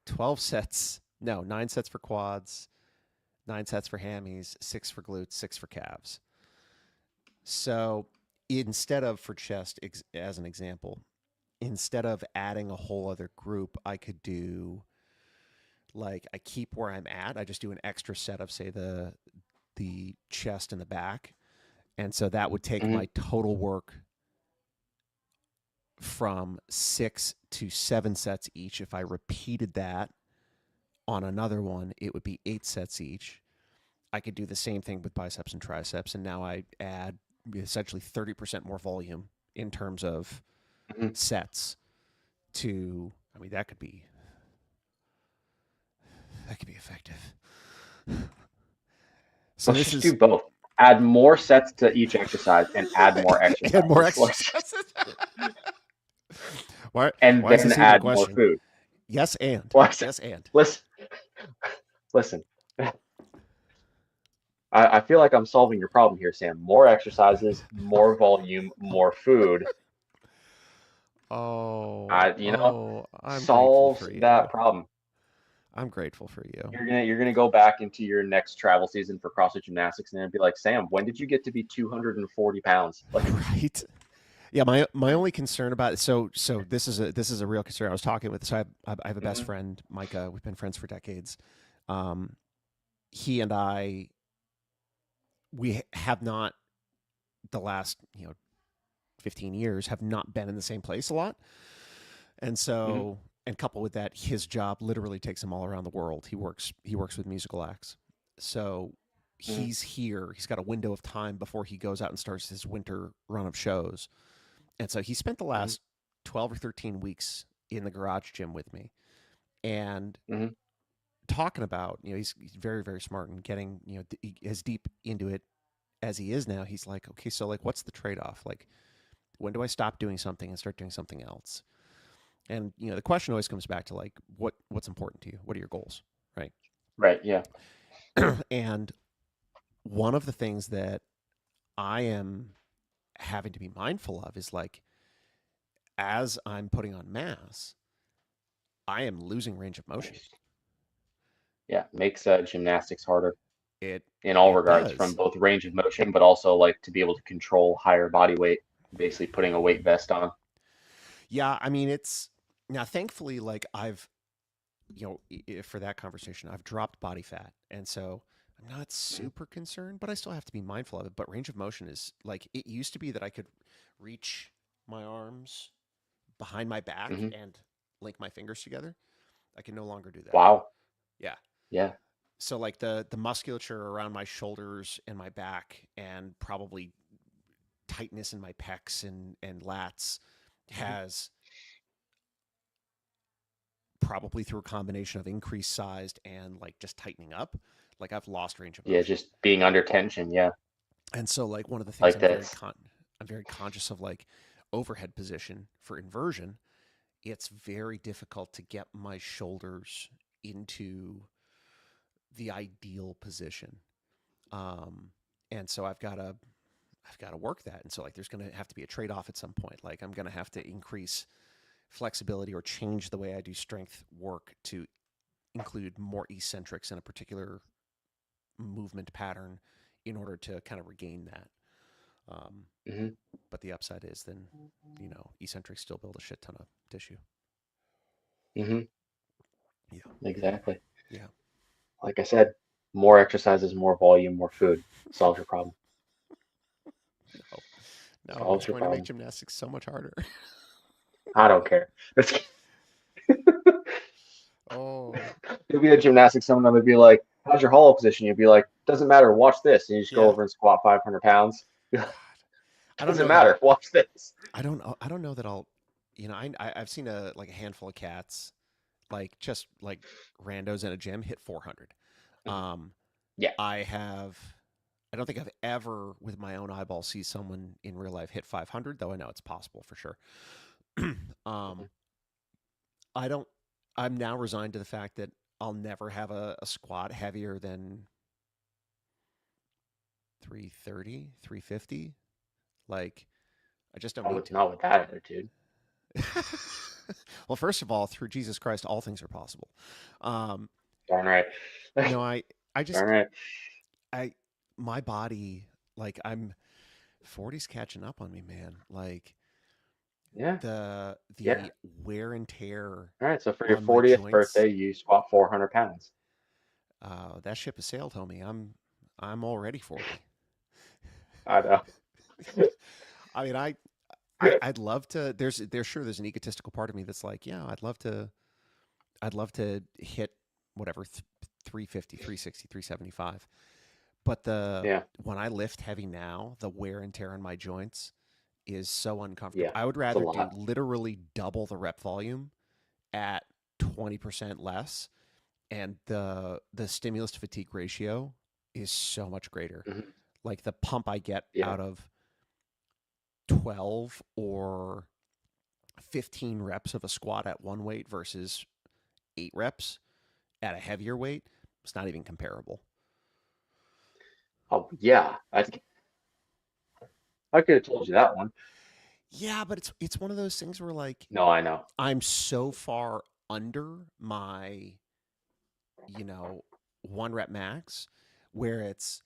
12 sets. No, 9 sets for quads, 9 sets for hammies, 6 for glutes, 6 for calves. So instead of for chest, as an example, instead of adding a whole other group, I could do like I keep where I'm at. I just do an extra set of say the chest and the back, and so that would take Mhm. my total work from 6 to 7 sets each. If I repeated that on another one, it would be 8 sets each. I could do the same thing with biceps and triceps, and now I add essentially 30% more volume in terms of Mhm. sets to. I mean, that could be effective. So Let's this just do is both. Add more sets to each exercise and add more and more exercises. exercises. why? And Why is then this even a add more question? food. Yes, and Listen, yes, and listen, listen. I feel like I'm solving your problem here, Sam. More exercises, more volume, more food. I'm grateful Solves for that you. problem. I'm grateful for you. You're gonna go back into your next travel season for CrossFit Gymnastics and then be like, Sam, when did you get to be 240 pounds? Like, Right. Yeah, my only concern about it, so this is a real concern. I was talking with I have a best mhm, friend, Micah. We've been friends for decades. Um, he and I we have not the last 15 years have not been in the same place a lot, and mhm, so and coupled with that, his job literally takes him all around the world. He works with musical acts, so mhm, he's here. He's got a window of time before he goes out and starts his winter run of shows. And so he spent the mhm, last 12 or 13 weeks in the garage gym with me and mhm. talking about, he's very, very smart and getting, as deep into it as he is now. He's like, okay, so like, what's the trade off? Like, when do I stop doing something and start doing something else? And, the question always comes back to like, what's important to you? What are your goals? Right. Right, yeah. And one of the things that I am having to be mindful of is like, as I'm putting on mass, I am losing range of motion. Nice. Yeah, makes gymnastics harder It in all it regards, from does. both range of motion, but also like to be able to control higher body weight, basically putting a weight vest on. Yeah, I mean it's now thankfully like I've for that conversation I've dropped body fat, and so I'm not Mhm, super concerned, but I still have to be mindful of it. But range of motion is like it used to be that I could reach my arms behind my back mhm. and link my fingers together. I can no longer do that. Wow. Yeah. Yeah. So like the musculature around my shoulders and my back and probably tightness in my pecs and lats Mhm. has probably through a combination of increased sized and like just tightening up, like I've lost range of Yeah, motion. just being under tension. Yeah. And so like one of the things Like that's. I'm very conscious of like overhead position for inversion. It's very difficult to get my shoulders into the ideal position. Um, and so I've got to I've got to work that. And so like there's going to have to be a trade-off at some point. Like I'm going to have to increase flexibility or change the way I do strength work to include more eccentrics in a particular movement pattern in order to kind of regain that. Um, Hmm. but the upside is then, eccentrics still build a shit ton of tissue. Hmm. Yeah. Exactly. Yeah. Like I said, more exercises, more volume, more food solves your problem. No, no, it's Solves your going to make problem. gymnastics so much harder. I don't care. Oh, You'll be at gymnastics, someone will be like, "How's your hollow position?" You'll be like, "Doesn't matter. Watch this." And you just go yeah. over and squat 500 pounds. God, I don't Doesn't know that matter. Watch this. I don't know that I'll, I've seen like a handful of cats, like just like randos in a gym hit 400. Mhm. Um, Yeah. I have, I don't think I've ever with my own eyeball see someone in real life hit 500, though I know it's possible for sure. Mhm. um, I don't, I'm now resigned to the fact that I'll never have a squat heavier than 330, 350. Like, I just don't I need was not with that attitude. to. Well, first of all, through Jesus Christ, all things are possible. Um, Darn right. no, I Darn just, right. I, my body, like, I'm 40's catching up on me, man. Like, Yeah. Yeah. the wear and tear All right. So for your on my 40th joints, birthday, you squat 400 pounds. that ship has sailed, homie. I'm already 40. I know. I mean, I'd love to. There's an egotistical part of me that's like, yeah, I'd love to hit whatever 350, 360, 375. But Yeah. when I lift heavy now, the wear and tear on my joints is so uncomfortable. Yeah. I would It's a rather do lot. literally double the rep volume at 20% less, and the stimulus to fatigue ratio is so much greater. Hmm. Like the pump I get Yeah. out of 12 or 15 reps of a squat at one weight versus 8 reps at a heavier weight, it's not even comparable. Oh, yeah. I could have told you that one. Yeah, but it's one of those things where like No, I know. I'm so far under my, you know, 1 rep max where it's,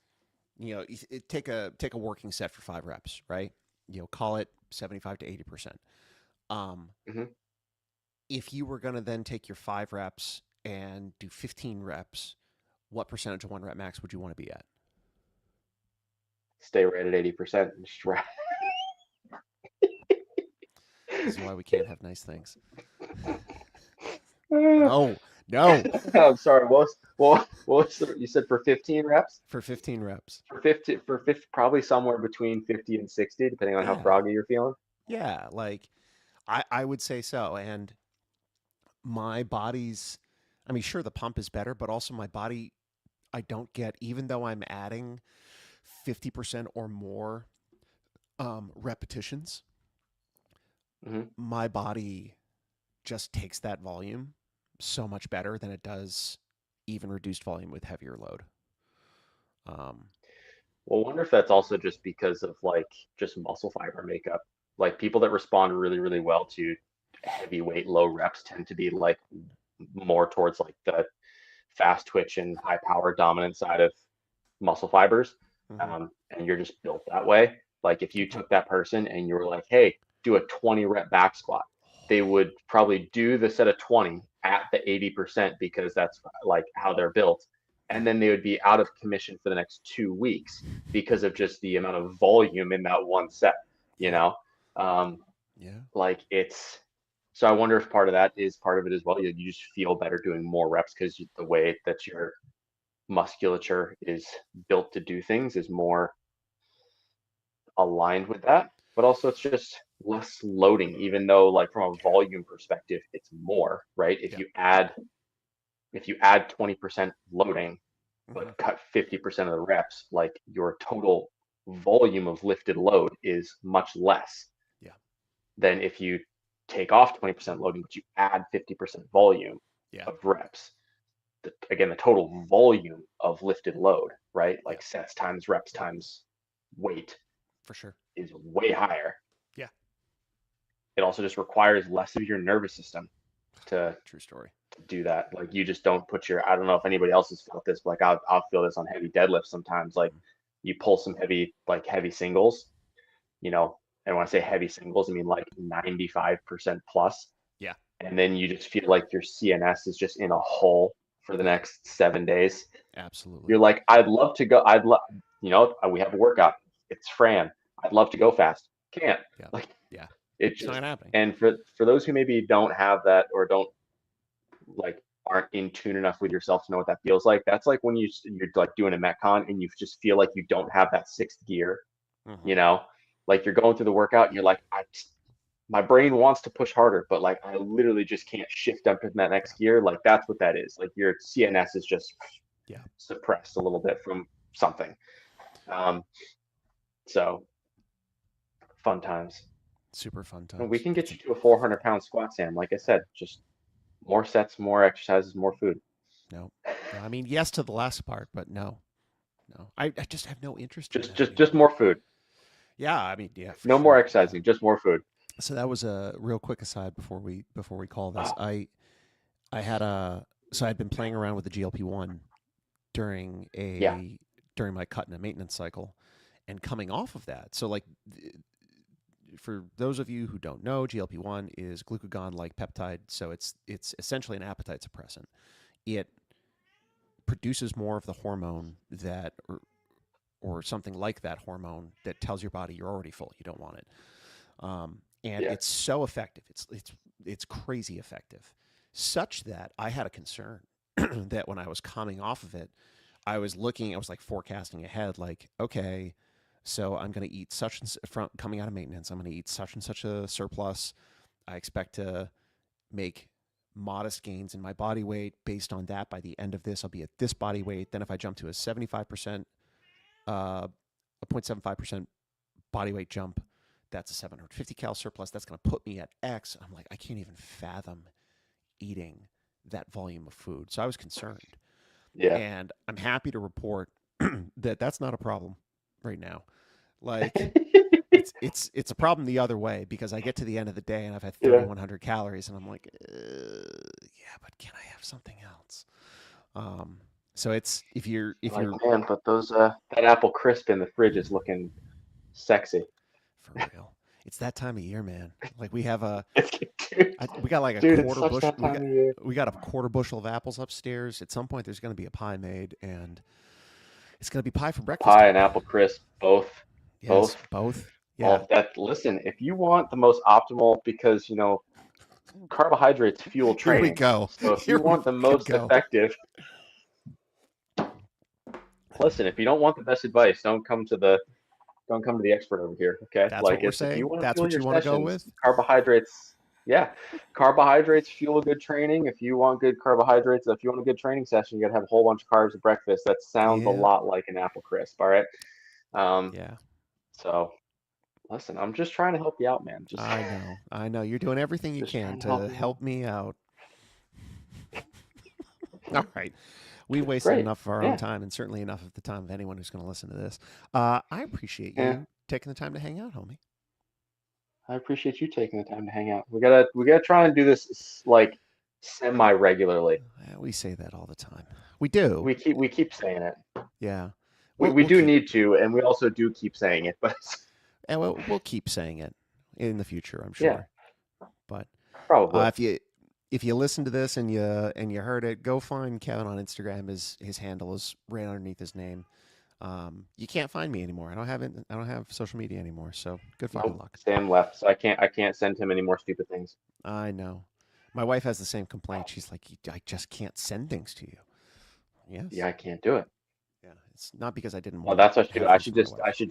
take a working set for 5 reps, right? Call it 75 to 80%. Um, Hmm. if you were going to then take your 5 reps and do 15 reps, what percentage of 1 rep max would you want to be at? Stay right at 80%. Just right. This is why we can't have nice things. No, no, I'm sorry. What was you said for 15 reps? for 15 reps. For 50, probably somewhere between 50 and 60, depending on how Yeah, froggy you're feeling. yeah. Like I would say so. And my body's, I mean, sure, the pump is better, but also my body, I don't get, even though I'm adding 50% or more repetitions, Hmm. my body just takes that volume so much better than it does even reduced volume with heavier load. Um, Well, I wonder if that's also just because of like just muscle fiber makeup. Like people that respond really, really well to heavyweight low reps tend to be like more towards like the fast twitch and high power dominant side of muscle fibers. mhm. And you're just built that way. Like if you Good point. took that person and you were like, hey, do a 20 rep back squat, they would probably do the set of 20 at the 80% because that's like how they're built. And Yeah, then they would be out of commission for the next 2 weeks because of just the amount of volume in that one set, you yeah, know? Um, yeah, like it's, so I wonder if part of that is part of it as well. You just feel better doing more reps because the way that your musculature is built to do things is more aligned with that. But also, it's just less loading, even though, like from a yeah, volume perspective, it's more, right? yeah. If you add 20% loading, Hmm. but cut 50% of the reps, like your total volume of lifted load is much less Yeah, than if you take off 20% loading, but you add 50% volume yeah, of reps. Again, the total volume of lifted load, right? yeah, Like sets times reps times weight For sure. is way higher. Yeah. It also just requires less of your nervous system to True story. do that. Like you just don't put your, I don't know if anybody else has felt this, but like I'll feel this on heavy deadlifts sometimes. Like you pull some heavy singles, you know, and when I say heavy singles, I mean like 95% plus. Yeah. And then you just feel like your CNS is just in a hole for the next 7 days. Absolutely. You're like, I'd love to go. We have a workout. It's Fran. I'd love to go fast. Can't. Yeah. Like Yeah. it It's not just, happening. and for those who maybe don't have that or don't like aren't in tune enough with yourself to know what that feels like. That's like when you're like doing a Metcon and you just feel like you don't have that sixth gear, Mm-hmm. you know, like you're going through the workout and you're like, my brain wants to push harder, but like I literally just can't shift up in that next gear. Like that's what that is. Like your CNS is just suppressed a little bit from something. Um, so fun times. Super fun And we times. can get you to a 400-pound squat, Sam. Like I said, just more sets, more exercises, more food. No. No. I mean, yes to the last part, but no. No. I just have no interest in Just that just just anymore. more food. Yeah, I mean, yeah, for No more sure. Yeah. exercising, just more food. So that was a real quick aside before we call this. Oh, I had a so I'd been playing around with the GLP-1 during yeah, a during my cut and a maintenance cycle, and coming off of that. So like for those of you who don't know, GLP-1 is glucagon-like peptide, so it's essentially an appetite suppressant. It produces more of the hormone that or something like that hormone that tells your body you're already full, you don't want it. And yeah, it's so effective. It's crazy effective, such that I had a concern that when I was coming off of it, I was like forecasting ahead, like, okay, so I'm going to eat such and from coming out of maintenance, I'm going to eat such and such a surplus. I expect to make modest gains in my body weight. Based on that, by the end of this, I'll be at this body weight. Then if I jump to a 75%, a 0.75% body weight jump, that's a 750 cal surplus. That's going to put me at X. I'm like, I can't even fathom eating that volume of food. So I was concerned. yeah. And I'm happy to report that that's not a problem right now. Like it's a problem the other way, because I get to the end of the day and I've had Yeah. 3,100 calories and I'm like, yeah, but can I have something else? So it's if Like, you're man, but those that apple crisp in the fridge is looking sexy. for real, it's that time of year, man. Like we have a dude, we got like a dude, it's quarter such bushel. that time of year. We got a quarter bushel of apples upstairs. At some point, there's going to be a pie made, and it's going to be pie for breakfast Pie and time. apple crisp, both, Yes, both, both. Yeah. all that. Listen, if you want the most optimal, because carbohydrates fuel Here we training. go. So if you Here we want the fucking most go. effective, listen, if you don't want the best advice, don't come to the expert over here. Okay. That's what Like we're if you saying. want to That's fuel what your you want to go sessions, with. carbohydrates, yeah, carbohydrates fuel good training. If you want good carbohydrates, if you want a good training session, you got to have a whole bunch of carbs at breakfast. That sounds a Yeah. lot like an apple crisp. All right. Um, Yeah. so listen, I'm just trying to help you out, man. Just, I know. I know. You're doing everything you just can trying to help to you out. help me out. All right. We wasted Great. enough of our own Yeah. time, and certainly enough of the time of anyone who's going to listen to this. I appreciate Yeah. you taking the time to hang out, homie. I appreciate you taking the time to hang out. We gotta try and do this like semi regularly. We say that all the time. We do. We keep saying it. Yeah. We We'll, we we'll do keep need to, and we also do keep saying it. But and we'll keep saying it in the future, I'm yeah, sure. But probably. if you listen to this and you heard it, go find Kevin on Instagram. His handle is right underneath his name. You can't find me anymore. I don't have social media anymore. So good fucking Nope. luck. Sam left, so I can't send him any more stupid things. I know. My wife has the same complaint. She's like, I just can't send things to you. Yes. Yeah, I can't do it. Yeah. It's not because I didn't Well, want to that's what I should do. have things from my wife. I should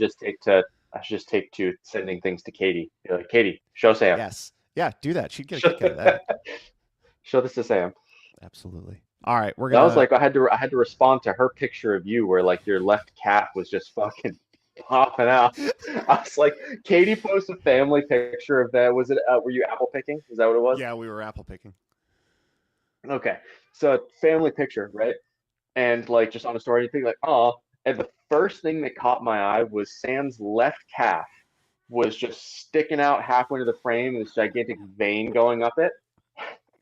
just take to sending things to Katie. Be like, Katie, show Sam. Yes. Yeah. Do that. She'd get a kick out of that. Show this to Sam. Absolutely. All right. We're That was gonna. like I had to respond to her picture of you where like your left calf was just fucking popping out. I was like, Katie posted a family picture of that. Was it? Were you apple picking? Is that what it was? Yeah, we were apple picking. Okay, so family picture, right? And like just on a story, you think like, oh, And the first thing that caught my eye was Sam's left calf was just sticking out halfway to the frame, this gigantic vein going up it.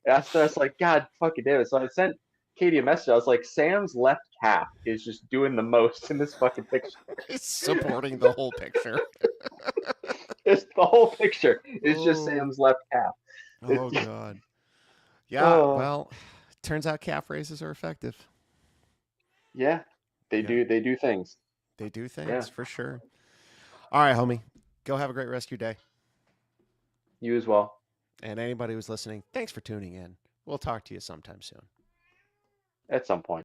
And I was like, God fucking damn it. So I sent Katie a message. I was like, Sam's left calf is just doing the most in this fucking picture. It's supporting the whole picture. It's the whole picture is just Oh, Sam's left calf. oh It's, God. Yeah, oh well, turns out calf raises are effective. yeah, Yeah, they do things. they do Yeah, things for sure. All right, homie. Go have a great rest of your day. you as well. And anybody who's listening, thanks for tuning in. We'll talk to you sometime soon. At some point.